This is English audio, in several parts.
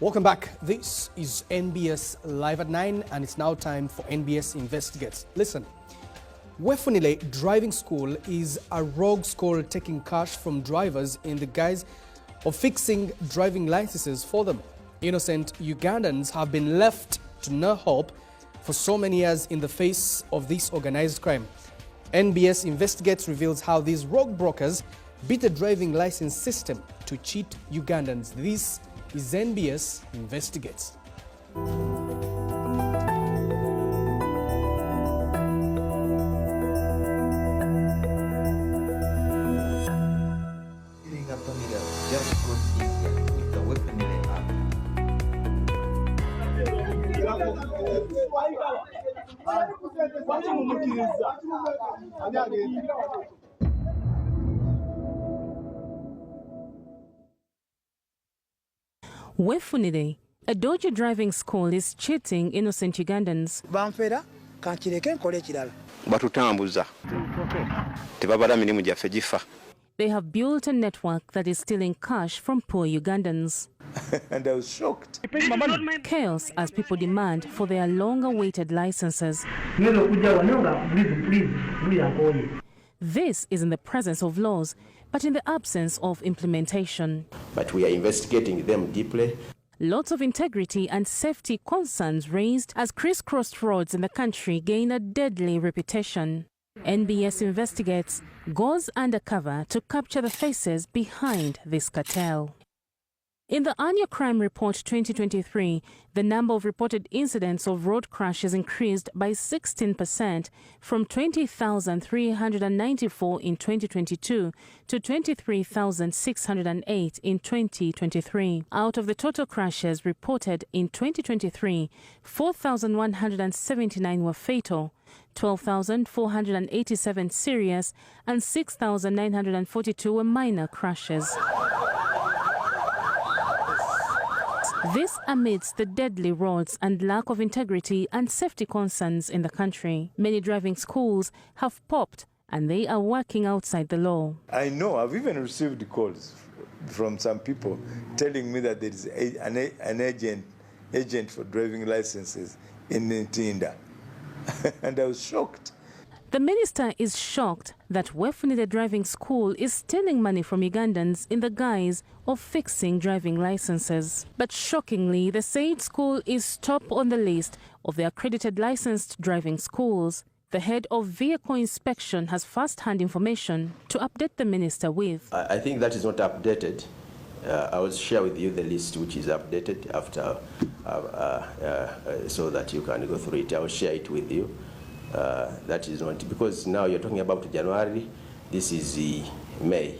Welcome back. This is NBS Live at 9 and it's now time for NBS Investigates. Listen, Wefunile Driving School is a rogue school taking cash from drivers in the guise of fixing driving licenses for them. Innocent Ugandans have been left to no hope for so many years in the face of this organized crime. NBS Investigates reveals how these rogue brokers beat the driving license system to cheat Ugandans. This is NBS Investigates. Wefunile, a dodgy driving school, is cheating innocent Ugandans. They have built a network that is stealing cash from poor Ugandans. And I was shocked. Chaos as people demand for their long-awaited licenses. This is in the presence of laws, but in the absence of implementation. But we are investigating them deeply. Lots of integrity and safety concerns raised as crisscrossed roads in the country gain a deadly reputation. NBS Investigates goes undercover to capture the faces behind this cartel. In the annual crime report 2023, the number of reported incidents of road crashes increased by 16% from 20,394 in 2022 to 23,608 in 2023. Out of the total crashes reported in 2023, 4,179 were fatal, 12,487 serious, and 6,942 were minor crashes. This amidst the deadly roads and lack of integrity and safety concerns in the country. Many driving schools have popped and they are working outside the law. I know, I've even received calls from some people telling me that there is an agent for driving licenses in Ntinda. And I was shocked. The minister is shocked that Wefunile Driving School is stealing money from Ugandans in the guise of fixing driving licenses. But shockingly, the said school is top on the list of the accredited licensed driving schools. The head of vehicle inspection has first-hand information to update the minister with. I think that is not updated. I will share with you the list which is updated after, so that you can go through it. I will share it with you. That is not, because now you're talking about January, this is May.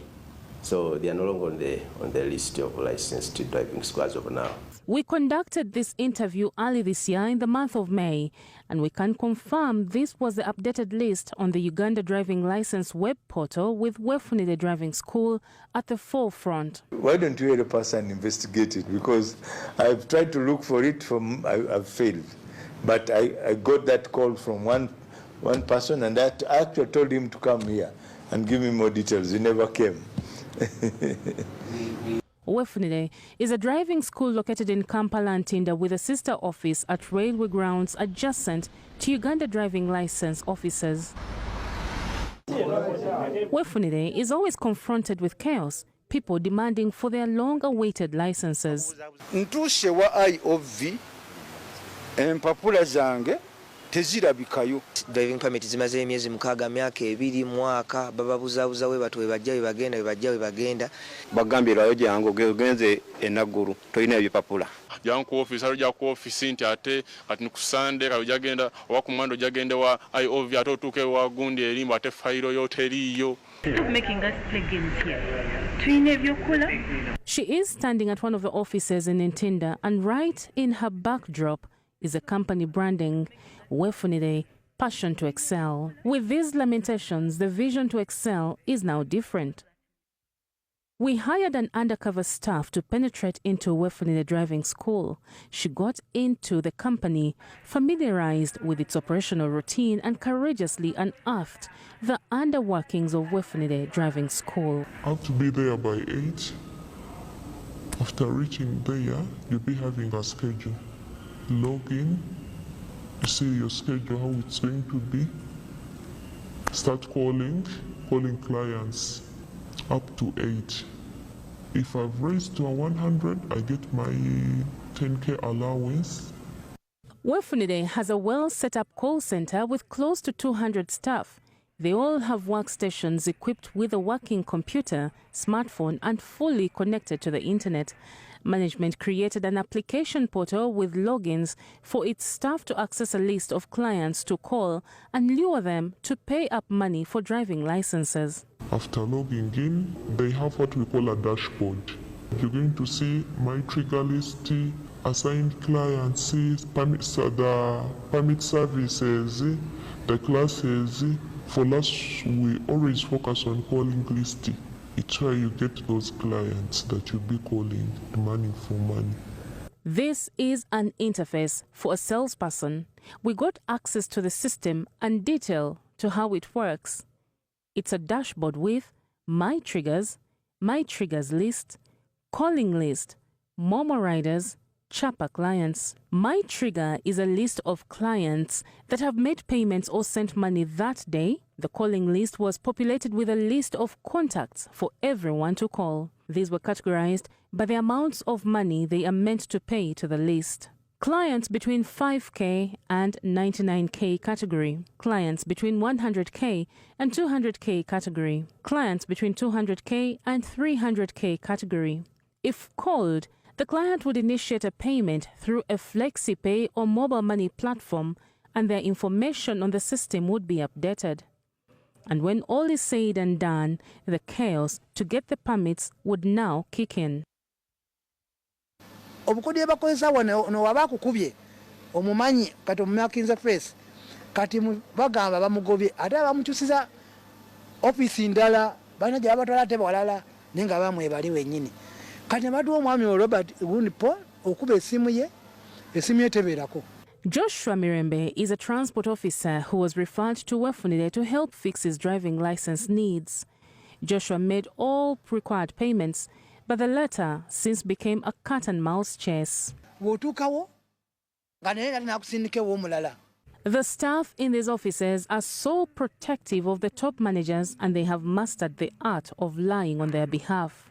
So they are no longer on the list of licensed driving schools of now. We conducted this interview early this year in the month of May, and we can confirm this was the updated list on the Uganda Driving License web portal with Wefunile Driving School at the forefront. Why don't you help us and investigate it? Because I've tried to look for it, I've failed. But I got that call from one person, and I actually told him to come here and give me more details. He never came. Wefunile is a driving school located in Kampala, Ntinda, with a sister office at railway grounds adjacent to Uganda driving license offices. Wefunile is always confronted with chaos, people demanding for their long-awaited licenses. Ntushe wa IOV empapula zange tezirabikayo. Driving permit zimaze emyezi mukaaga myaka 2 mwaka bababuzabuza we batu we bagenda bagambira yo jango genze enaguru toyina ebipapula janko office alo jako office nti ate ati ku Sunday ka jagenda oba ku Mando jagende wa IOV ato tuke wa gundi elimba ate file yo teriyo. Stop making us play games here. Twine byokola. She is standing at one of the offices in Ntinda, and right in her backdrop is a company branding Wefunile, passion to excel. With these lamentations, the vision to excel is now different. We hired an undercover staff to penetrate into Wefunile Driving School. She got into the company, familiarized with its operational routine, and courageously unearthed the underworkings of Wefunile Driving School. I have to be there by 8. After reaching there, you'll be having a schedule. Log in, you see your schedule, how it's going to be. Start calling clients up to 8. If I've raised to 100, I get my 10K allowance. Wefunile has a well-set-up call center with close to 200 staff. They all have workstations equipped with a working computer, smartphone, and fully connected to the internet. Management created an application portal with logins for its staff to access a list of clients to call and lure them to pay up money for driving licenses. After logging in, they have what we call a dashboard. You're going to see my trigger list, assigned clients, the permit services, the classes. For us, we always focus on calling list. It's where you get those clients that you'll be calling, demanding for money. This is an interface for a salesperson. We got access to the system and detail to how it works. It's a dashboard with my triggers list, calling list, Momo riders, Chapa clients. My trigger is a list of clients that have made payments or sent money that day. The calling list was populated with a list of contacts for everyone to call. These were categorized by the amounts of money they are meant to pay to the list. Clients between 5K and 99K category. Clients between 100K and 200K category. Clients between 200K and 300K category. If called, the client would initiate a payment through a FlexiPay or mobile money platform, and their information on the system would be updated. And when all is said and done, the chaos to get the permits would now kick in. Obukodye bakozesa wano wabakukubye omumanyi kati omumakinze face kati bagamba bamugobye ate bamukyusiza office ndala bana gye babatwala ate balala nenga bamwe bali wennyini kati baduwa omwami Robert Paul okuba esimu ye tebeerako. Joshua Mirembe is a transport officer who was referred to Wefunile to help fix his driving license needs. Joshua made all required payments, but the latter since became a cat-and-mouse chase. The staff in these offices are so protective of the top managers, and they have mastered the art of lying on their behalf.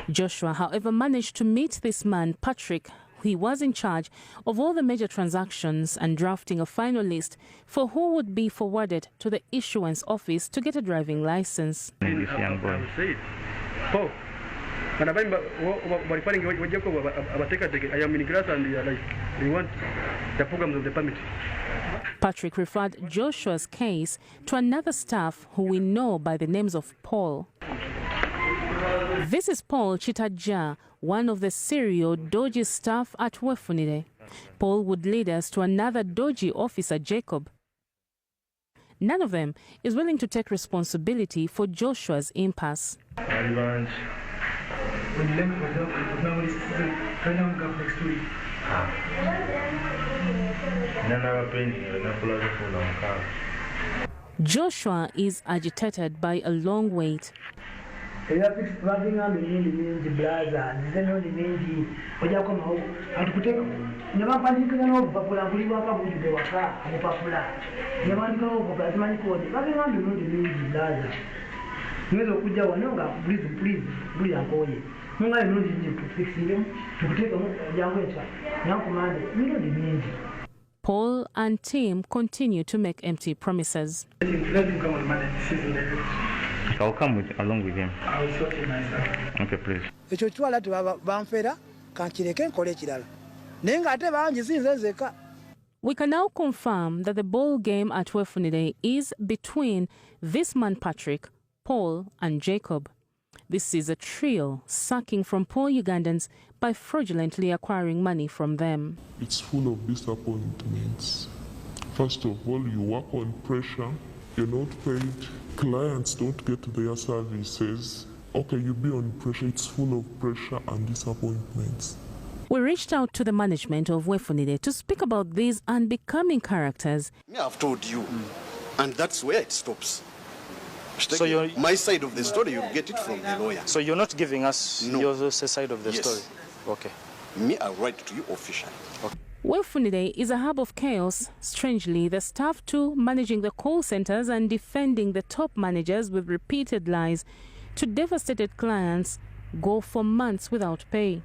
Joshua, however, managed to meet this man, Patrick. He was in charge of all the major transactions and drafting a final list for who would be forwarded to the issuance office to get a driving license. Patrick referred Joshua's case to another staff who we know by the names of Paul. This is Paul Chitaja, one of the serial dodgy staff at Wefunile. Paul would lead us to another dodgy officer, Jacob. None of them is willing to take responsibility for Joshua's impasse. Joshua is agitated by a long wait. Paul and team continue to make empty promises. I'll come along with him. I will sort it myself. Okay, please. We can now confirm that the ball game at Wefunile is between this man Patrick, Paul and Jacob. This is a trio sucking from poor Ugandans by fraudulently acquiring money from them. It's full of disappointments. First of all, you work on pressure, you're not paid, clients don't get their services. Okay, you be on pressure, it's full of pressure and disappointments. We reached out to the management of Wefunile to speak about these unbecoming characters. I've told you, and that's where it stops. So my side of the story, you'll get it from the lawyer. So you're not giving us your side of the Yes. story? Okay. Me, I'll write to you officially. Okay. Wefunile is a hub of chaos. Strangely, the staff too, managing the call centers and defending the top managers with repeated lies to devastated clients, go for months without pay.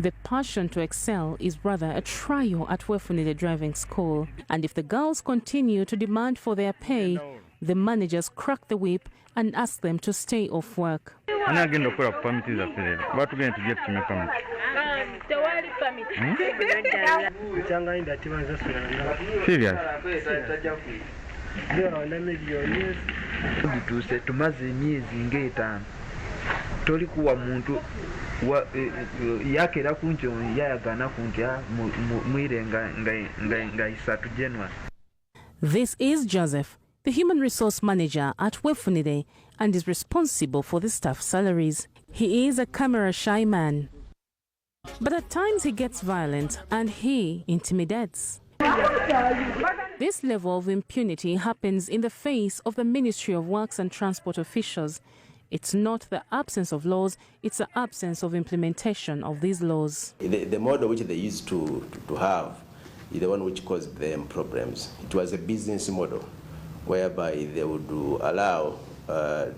The passion to excel is rather a trial at Wefunile Driving School. And if the girls continue to demand for their pay, the managers crack the whip and ask them to stay off work. Tumaze emyezi ng'etaano toli kuwa muntu yakera kunti yayagana kunti mwire nga 3 January. This is Joseph, the human resource manager at Wefunile, and is responsible for the staff salaries. He is a camera-shy man, but at times he gets violent and he intimidates. This level of impunity happens in the face of the Ministry of Works and Transport officials. It's not the absence of laws, it's the absence of implementation of these laws. The model which they used to have is the one which caused them problems. It was a business model whereby they would allow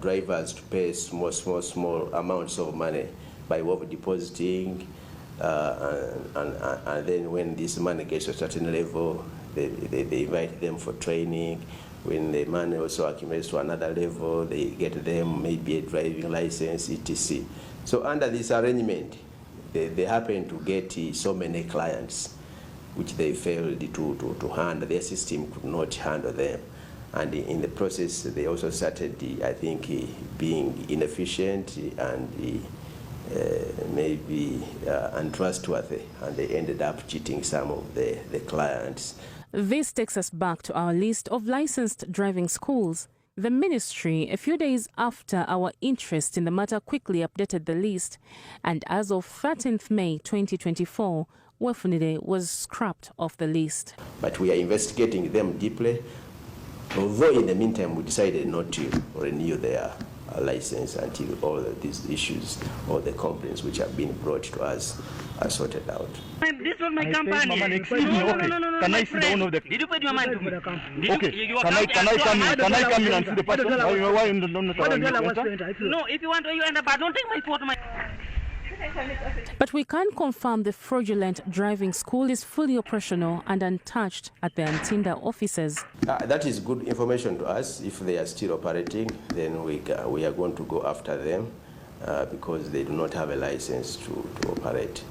drivers to pay small amounts of money by way of depositing, and then when this money gets to a certain level, they invite them for training. When the money also accumulates to another level, they get them maybe a driving license, etc. So under this arrangement, they happen to get so many clients which they failed to handle. Their system could not handle them. And in the process, they also started, I think, being inefficient and maybe untrustworthy, and they ended up cheating some of the clients. This takes us back to our list of licensed driving schools. The ministry, a few days after our interest in the matter, quickly updated the list, and as of 13th May 2024, Wefunile was scrapped off the list. But we are investigating them deeply, although in the meantime we decided not to renew their license until all of these issues or the complaints which have been brought to us are sorted out. This was my company. No. Can I see the owner of the... Did you pay your money to me? Okay. Can I come in and see the person? Why you don't know? No, if you want to, you end up. But don't take my photo. But we can confirm the fraudulent driving school is fully operational and untouched at the Ntinda offices. That is good information to us. If they are still operating, then we are going to go after them because they do not have a license to operate.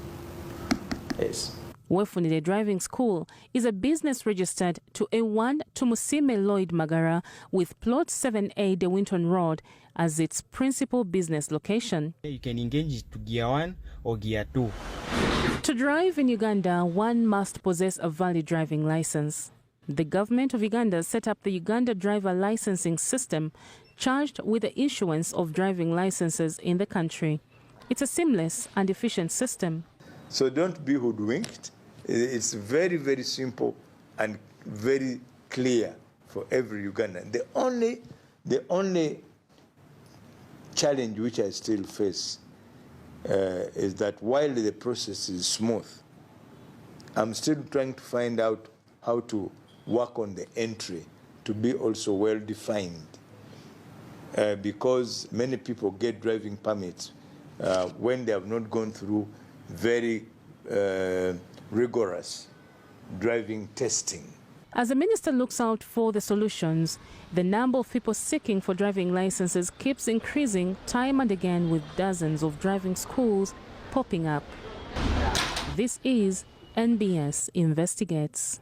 Yes. Wefunile Driving School is a business registered to A1 Tumusime Lloyd Magara with plot 7A De Winton Road as its principal business location. You can engage it to Gear 1 or Gear 2. To drive in Uganda, one must possess a valid driving license. The government of Uganda set up the Uganda Driver Licensing System, charged with the issuance of driving licenses in the country. It's a seamless and efficient system. So don't be hoodwinked. It's very, very simple and very clear for every Ugandan. The only challenge which I still face is that while the process is smooth, I'm still trying to find out how to work on the entry to be also well defined, because many people get driving permits when they have not gone through very rigorous driving testing. As the minister looks out for the solutions, the number of people seeking for driving licenses keeps increasing time and again, with dozens of driving schools popping up. This is NBS Investigates.